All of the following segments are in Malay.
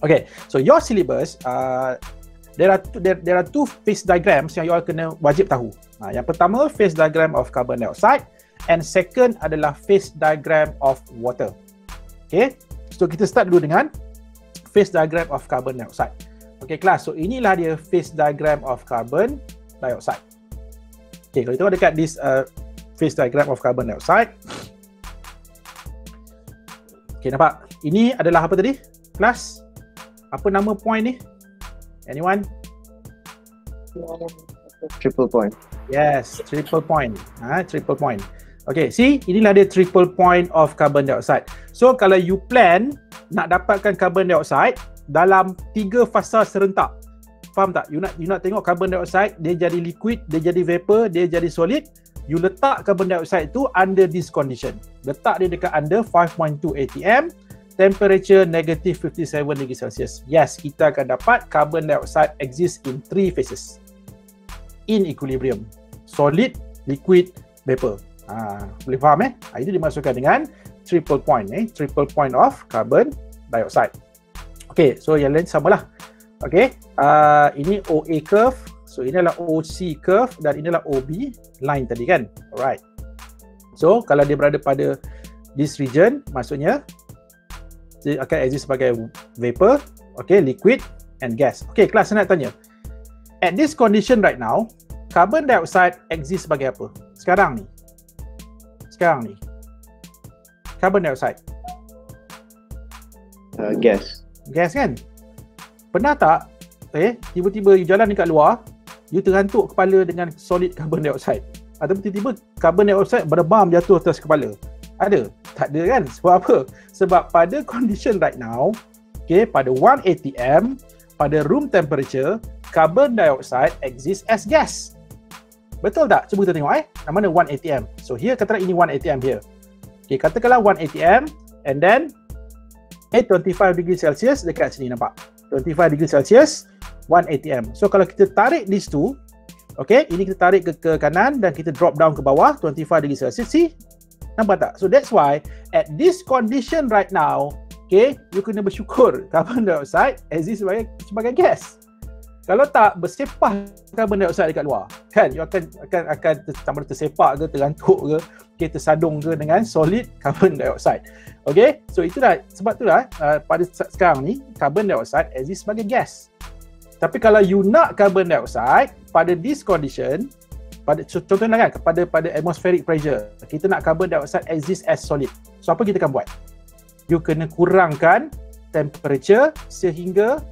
Okay, so your syllabus, there are two phase diagrams yang you all kena wajib tahu. Yang pertama, phase diagram of carbon dioxide, and second adalah phase diagram of water. Okay, so kita start dulu dengan phase diagram of carbon dioxide. Okay kelas, so inilah dia phase diagram of carbon dioxide. Okay, kalau kita tengok dekat this phase diagram of carbon dioxide. Okay, nampak? Ini adalah apa tadi? Kelas? Apa nama point ni? Anyone? Triple point. Yes, triple point. Triple point. Okay, see, inilah dia triple point of carbon dioxide. So kalau you plan nak dapatkan carbon dioxide dalam 3 fasa serentak. Faham tak? You nak tengok carbon dioxide, dia jadi liquid, dia jadi vapor, dia jadi solid. You letak carbon dioxide tu under this condition. Letak dia dekat under 5.2 atm, temperature negative 57 degree Celsius. Yes, kita akan dapat carbon dioxide exist in 3 phases. In equilibrium. Solid, liquid, vapor. Boleh faham Itu dimasukkan dengan triple point triple point of carbon dioxide. Okay, so yang lain samalah. Okay, ini OA curve, so ini adalah OC curve dan ini adalah OB line tadi kan. Alright, so kalau dia berada pada this region, maksudnya dia akan exist sebagai vapor, okay, liquid and gas. Okay, kelas saya nak tanya, at this condition right now, carbon dioxide exist sebagai apa sekarang ni? Carbon dioxide Gas. Gas kan? Pernah tak tiba-tiba you jalan dekat luar, you terantuk kepala dengan solid carbon dioxide, atau tiba-tiba carbon dioxide berdebam jatuh atas kepala? Ada? Tak ada kan? Sebab apa? Sebab pada condition right now, okay, pada 1 atm, pada room temperature, carbon dioxide exists as gas. Betul tak? Cuba kita tengok mana 1 atm. So here katakan ini 1 atm here. Okay, katakanlah 1 atm and then 25 degree Celsius dekat sini, nampak? 25 degree Celsius, 1 atm. So kalau kita tarik these two, okay, ini kita tarik ke kanan dan kita drop down ke bawah 25 degree Celsius. See? Nampak tak? So that's why at this condition right now, okay, you kena bersyukur carbon dioxide exist sebagai gas. Kalau tak, bersepah carbon dioxide dekat luar, kan? You akan sama ada tersepak ke, terantuk ke, okay, tersadung ke dengan solid carbon dioxide. Okay, so itulah, sebab itulah pada sekarang ni carbon dioxide exist sebagai gas. Tapi kalau you nak carbon dioxide pada this condition, contohnya kan, pada atmospheric pressure, kita nak carbon dioxide exist as solid. So apa kita akan buat? You kena kurangkan temperature sehingga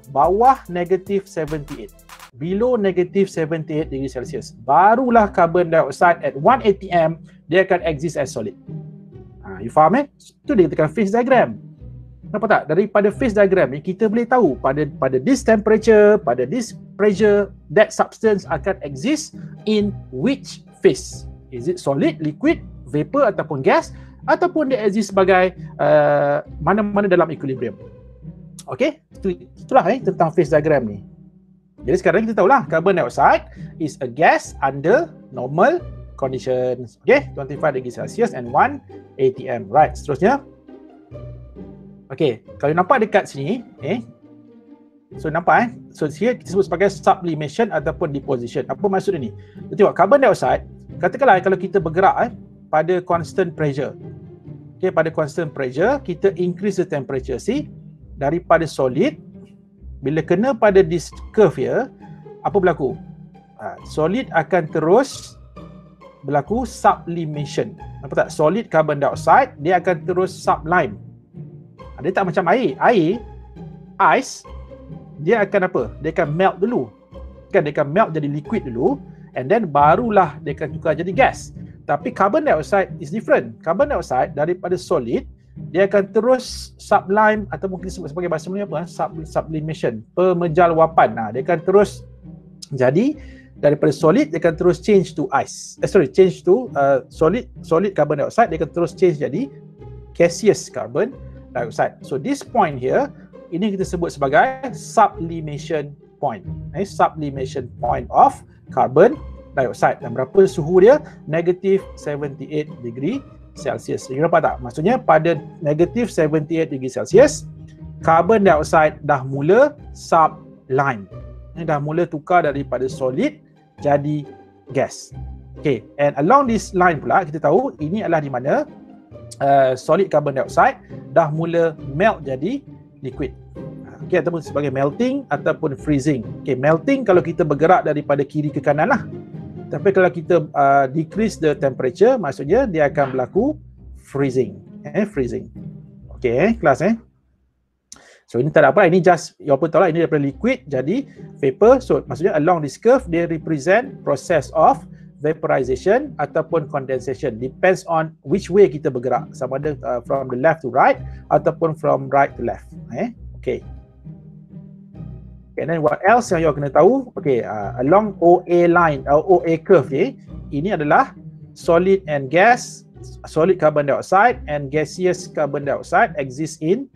bawah negative 78, below negative 78 degree Celsius. Barulah carbon dioxide at 1 atm dia akan exist as solid. You faham Itu dia katakan phase diagram. Nampak tak? Daripada phase diagram ni kita boleh tahu pada this temperature, pada this pressure, that substance akan exist in which phase. Is it solid, liquid, vapor ataupun gas, ataupun dia exist sebagai mana-mana dalam equilibrium. Okay, itulah tentang phase diagram ni. Jadi sekarang kita tahulah carbon dioxide is a gas under normal conditions. Okay, 25 degree Celsius and 1 atm. Right, seterusnya. Okay, kalau nampak dekat sini, so nampak so here kita sebut sebagai sublimation ataupun deposition. Apa maksud ini? Kita tengok carbon dioxide, katakanlah kalau kita bergerak pada constant pressure. Okay, pada constant pressure, kita increase the temperature. See? Daripada solid, bila kena pada this curve here, apa berlaku? Solid akan terus berlaku sublimation. Nampak tak? Solid carbon dioxide, dia akan terus sublime. Dia tak macam air. Ice, dia akan apa? Dia akan melt dulu. Kan dia akan melt jadi liquid dulu, and then barulah dia akan tukar jadi gas. Tapi carbon dioxide is different. Carbon dioxide daripada solid, dia akan terus sublime, atau mungkin disebut sebagai bahasa Melayu apa? Sublimation, pemejalwapan. Dia akan terus jadi daripada solid, dia akan terus change to ice. Change to solid carbon dioxide, dia akan terus change jadi gaseous carbon dioxide. So this point here, ini kita sebut sebagai sublimation point. Sublimation point of carbon dioxide. Dan berapa suhu dia? Negative 78 degree Celsius. You nampak tak? Maksudnya pada negative 78 degree Celsius, carbon dioxide dah mula sublime. Dah mula tukar daripada solid jadi gas. Okay, and along this line pula kita tahu ini adalah di mana solid carbon dioxide dah mula melt jadi liquid. Okay, ataupun sebagai melting ataupun freezing. Okay, melting kalau kita bergerak daripada kiri ke kanan lah. Tapi kalau kita decrease the temperature, maksudnya dia akan berlaku freezing. Freezing. Okay, kelas So ini tak ada apa, ini just, you pun tahu lah, ini daripada liquid jadi vapor. So maksudnya along this curve, dia represent process of vaporization ataupun condensation. Depends on which way kita bergerak. Sama ada from the left to right ataupun from right to left. Okay. And then what else yang you kena tahu? Okay, along OA line, OA curve ini adalah solid and gas, solid carbon dioxide and gaseous carbon dioxide exist in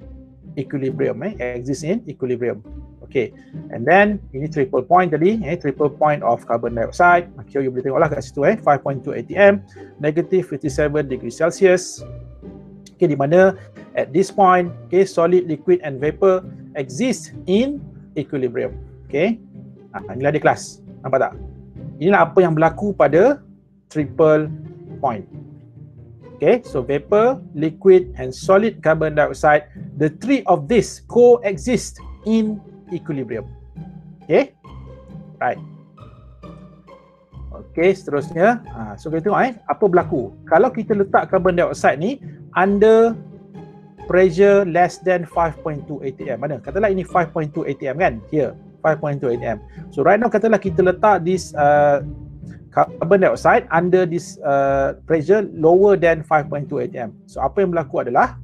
equilibrium. Exist in equilibrium. Okay, and then ini triple point tadi, triple point of carbon dioxide. Okay, you boleh tengoklah kat situ 5.2 atm, negative 57 degree Celsius. Okay, di mana at this point, okay, solid, liquid and vapor exist in equilibrium. Okay, inilah dia kelas. Nampak tak? Inilah apa yang berlaku pada triple point. Okay, so vapor, liquid and solid carbon dioxide, the three of this coexist in equilibrium. Okay, right. Okay, seterusnya. So kita tengok apa berlaku kalau kita letak carbon dioxide ni under pressure less than 5.2 atm. Mana? Katalah ini 5.2 atm kan? Here, 5.2 atm. So right now katalah kita letak this carbon dioxide under this pressure lower than 5.2 atm. So apa yang berlaku adalah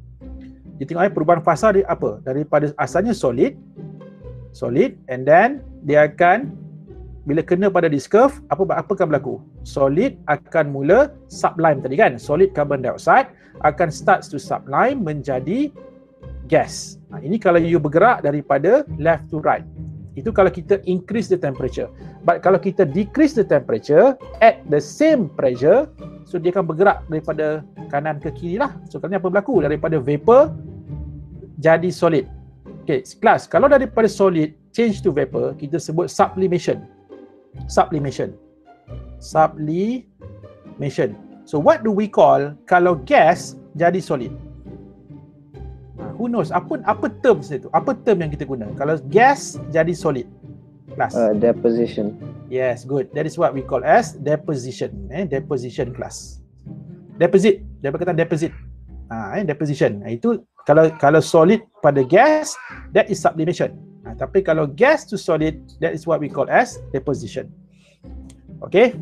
dia tengok perubahan fasa dia apa? Daripada asalnya solid and then dia akan bila kena pada this curve, apa akan berlaku? Solid akan mula sublime tadi kan? Solid carbon dioxide akan starts to sublime menjadi gas. Ini kalau you bergerak daripada left to right. Itu kalau kita increase the temperature. But kalau kita decrease the temperature at the same pressure, so dia akan bergerak daripada kanan ke kiri lah. So kalau ni apa berlaku? Daripada vapor jadi solid. Okay, kelas. Kalau daripada solid change to vapor, kita sebut sublimation. Sublimation. So what do we call kalau gas jadi solid? Who knows? Apa terms itu? Apa term yang kita guna? Kalau gas jadi solid. Class. Deposition. Yes, good. That is what we call as deposition. Deposition class. Deposit. Dia berkata deposit. Deposition. Itu kalau solid pada gas, that is sublimation. Tapi kalau gas to solid, that is what we call as deposition. Okay.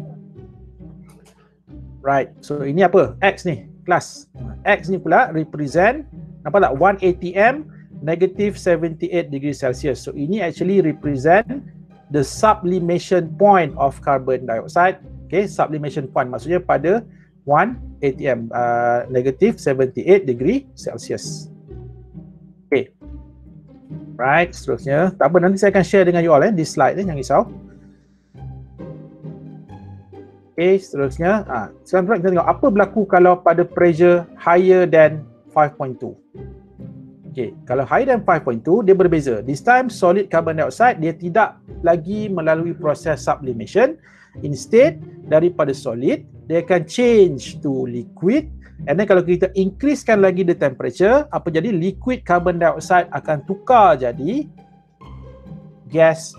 Right. So ini apa? X ni. Class. X ni pula represent, nampak tak? 1 atm, negative 78 degree Celsius. So ini actually represent the sublimation point of carbon dioxide. Okay, sublimation point maksudnya pada 1 atm, negative 78 degree Celsius. Okay. Right, seterusnya. Tak apa, nanti saya akan share dengan you all this slide jangan risau. Okay, seterusnya. Sekarang kita tengok apa berlaku kalau pada pressure higher than 5.2. Okay, kalau higher than 5.2 dia berbeza. This time solid carbon dioxide dia tidak lagi melalui proses sublimation. Instead, daripada solid dia akan change to liquid. And then kalau kita increasekan lagi the temperature, apa jadi? Liquid carbon dioxide akan tukar jadi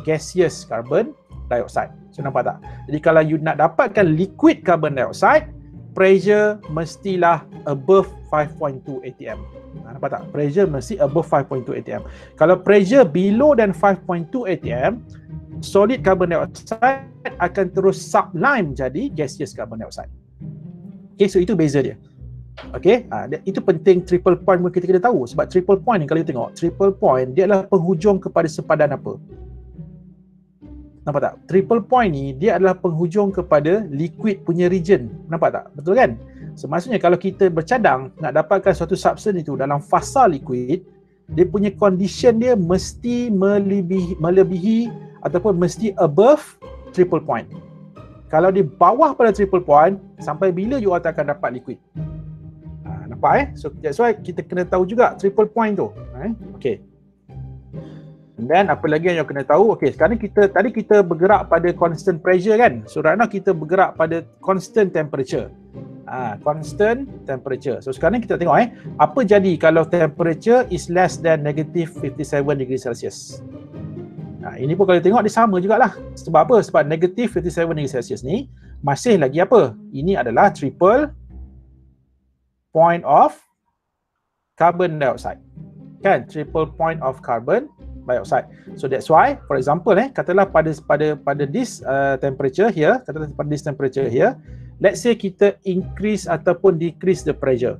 gaseous carbon dioxide. So nampak tak? Jadi kalau you nak dapatkan liquid carbon dioxide, pressure mestilah above 5.2 atm. Nampak tak? Pressure mesti above 5.2 atm. Kalau pressure below than 5.2 atm, solid carbon dioxide akan terus sublime jadi gaseous carbon dioxide. Okay, so itu beza dia. Okay, itu penting triple point pun kita kena tahu. Sebab triple point ni kalau kita tengok, triple point dia adalah penghujung kepada sepadan apa? Nampak tak? Triple point ni dia adalah penghujung kepada liquid punya region. Nampak tak? Betul kan? So maksudnya kalau kita bercadang nak dapatkan suatu substance itu dalam fasa liquid, dia punya condition dia mesti melebihi ataupun mesti above triple point. Kalau di bawah pada triple point, sampai bila you akan dapat liquid? Nampak So that's why kita kena tahu juga triple point tu. Okay. And then apa lagi yang kena tahu? Okay, sekarang tadi kita bergerak pada constant pressure kan. So right now kita bergerak pada constant temperature. Constant temperature. So sekarang kita tengok apa jadi kalau temperature is less than negative 57 degrees Celsius. Ini pun kalau tengok dia sama jugalah. Sebab apa? Sebab negative 57 degrees Celsius ni masih lagi apa? Ini adalah triple point of carbon dioxide. Kan? Triple point of carbon dioxide. So that's why, for example, katalah pada this temperature here, katalah pada this temperature here, let's say kita increase ataupun decrease the pressure.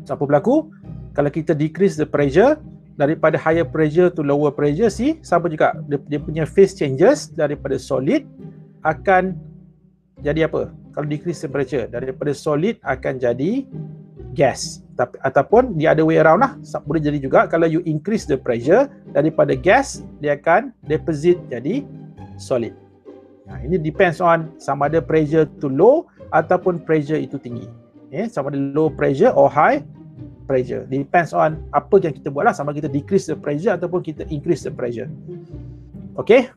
So apa berlaku? Kalau kita decrease the pressure daripada higher pressure to lower pressure, sama juga dia punya phase changes daripada solid akan jadi apa? Kalau decrease temperature daripada solid akan jadi gas. Ataupun the other way around lah, boleh jadi juga kalau you increase the pressure daripada gas, dia akan deposit jadi solid. Ini depends on sama ada pressure tu low ataupun pressure itu tinggi. Sama ada low pressure or high pressure, depends on apa yang kita buat lah, sama kita decrease the pressure ataupun kita increase the pressure. Okay,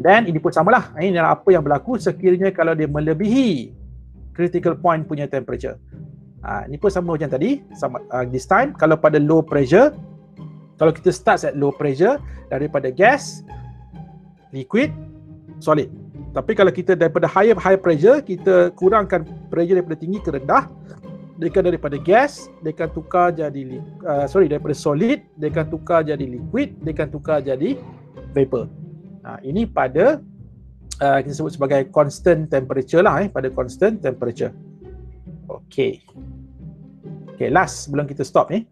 dan ini pun samalah, ini adalah apa yang berlaku sekiranya kalau dia melebihi critical point punya temperature. Ini pun sama macam tadi, this time kalau pada low pressure, kalau kita start at low pressure daripada gas, liquid, solid. Tapi kalau kita daripada high pressure, kita kurangkan pressure daripada tinggi ke rendah, dia akan daripada gas, dia akan tukar jadi daripada solid, dia akan tukar jadi liquid, dia akan tukar jadi vapor. Ini pada kita sebut sebagai constant temperature lah, pada constant temperature. Okay, last sebelum kita stop ni.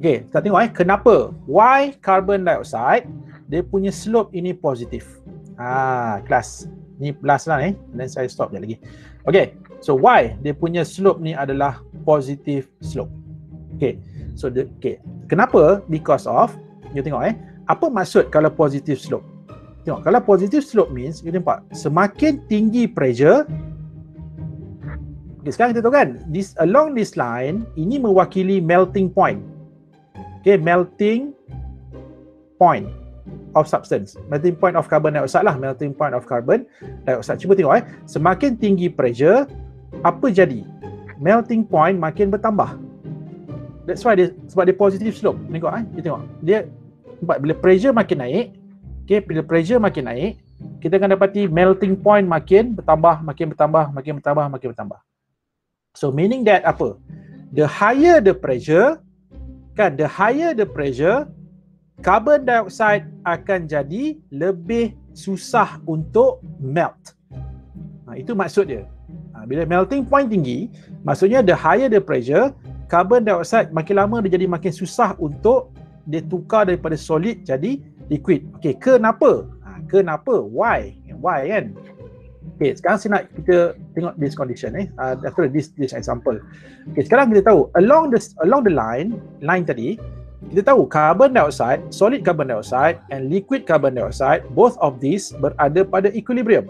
Okay, kita tengok kenapa why carbon dioxide dia punya slope ini positif. Kelas ni last lah dan saya stop je lagi. Okay, so why dia punya slope ni adalah positive slope. Okay, so kenapa? Because of, you tengok apa maksud kalau positive slope? Tengok, kalau positive slope means, you nampak semakin tinggi pressure. Okay, sekarang kita tahu kan, along this line, ini mewakili melting point. Okay, melting point of substance. Melting point of carbon dioxide lah, melting point of carbon dioxide. Cuba tengok semakin tinggi pressure, apa jadi? Melting point makin bertambah. That's why sebab dia positive slope. Tengok kita tengok. Dia bila pressure makin naik, okay, bila pressure makin naik, kita akan dapati melting point makin bertambah, makin bertambah, makin bertambah, makin bertambah. So meaning that apa? The higher the pressure, kan, the higher the pressure, carbon dioxide akan jadi lebih susah untuk melt. Itu maksud dia. Bila melting point tinggi, maksudnya the higher the pressure, carbon dioxide makin lama dia jadi makin susah untuk dia tukar daripada solid jadi liquid. Okay, kenapa? Kenapa? Why? Why kan? Okay, sekarang saya nak kita tengok this condition after this example. Okay, sekarang kita tahu along the line tadi, kita tahu carbon dioxide, solid carbon dioxide and liquid carbon dioxide, both of these berada pada equilibrium.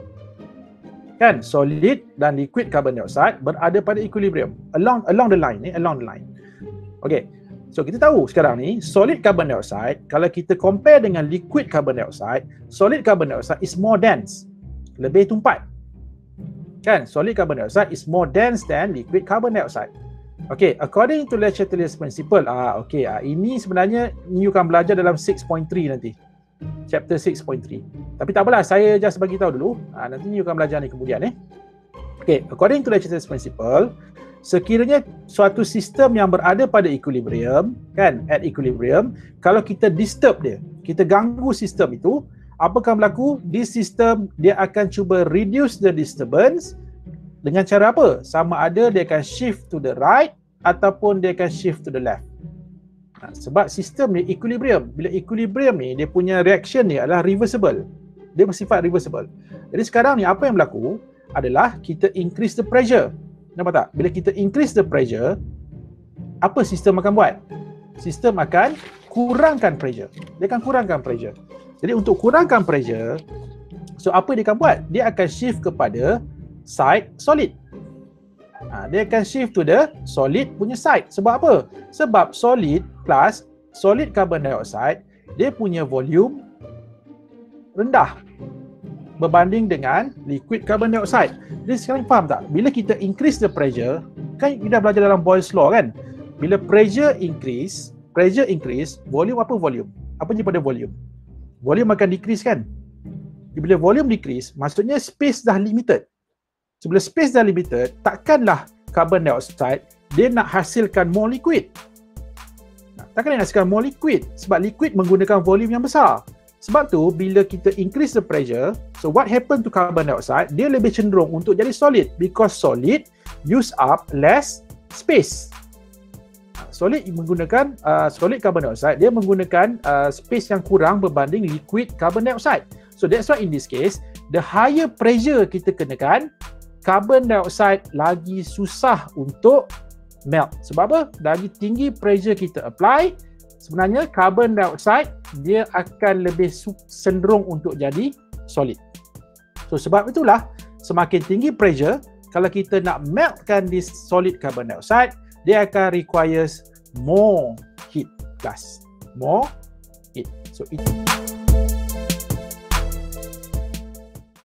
Kan, solid dan liquid carbon dioxide berada pada equilibrium along the line along the line. Okay, so kita tahu sekarang ni solid carbon dioxide, kalau kita compare dengan liquid carbon dioxide, solid carbon dioxide is more dense, lebih tumpat. Kan, solid carbon dioxide is more dense than liquid carbon dioxide. Okay, according to Le Chatelier's principle, ini sebenarnya you akan belajar dalam 6.3 nanti. Chapter 6.3. Tapi tak apalah, saya just bagi tahu dulu. Nanti you akan belajar ni kemudian Okay, according to Le Chatelier's principle, sekiranya suatu sistem yang berada pada equilibrium, kan, at equilibrium, kalau kita disturb dia, kita ganggu sistem itu, apa akan berlaku? This system dia akan cuba reduce the disturbance dengan cara apa? Sama ada dia akan shift to the right ataupun dia akan shift to the left. Sebab sistem ni equilibrium. Bila equilibrium ni, dia punya reaction ni adalah reversible. Dia bersifat reversible. Jadi sekarang ni apa yang berlaku adalah kita increase the pressure. Nampak tak? Bila kita increase the pressure, apa sistem akan buat? Sistem akan kurangkan pressure. Dia akan kurangkan pressure. Jadi untuk kurangkan pressure, so apa dia akan buat? Dia akan shift kepada side solid. Dia akan shift to the solid punya side. Sebab apa? Sebab solid carbon dioxide, dia punya volume rendah berbanding dengan liquid carbon dioxide. Jadi sekarang faham tak? Bila kita increase the pressure, kan kita dah belajar dalam Boyle's law kan? Bila pressure increase, volume apa volume? Apa je pada volume? Volume akan decrease kan? Bila volume decrease, maksudnya space dah limited. So, bila space dah limited, takkanlah carbon dioxide dia nak hasilkan more liquid. Takkan dia nak hasilkan more liquid? Sebab liquid menggunakan volume yang besar. Sebab tu, bila kita increase the pressure, so what happen to carbon dioxide? Dia lebih cenderung untuk jadi solid because solid use up less space. Solid carbon dioxide, dia menggunakan space yang kurang berbanding liquid carbon dioxide. So that's why in this case, the higher pressure kita kenakan, carbon dioxide lagi susah untuk melt. Sebab apa? Lagi tinggi pressure kita apply, sebenarnya carbon dioxide dia akan lebih cenderung untuk jadi solid. So sebab itulah semakin tinggi pressure, kalau kita nak meltkan this solid carbon dioxide, dia akan requires more heat plus more heat. So itu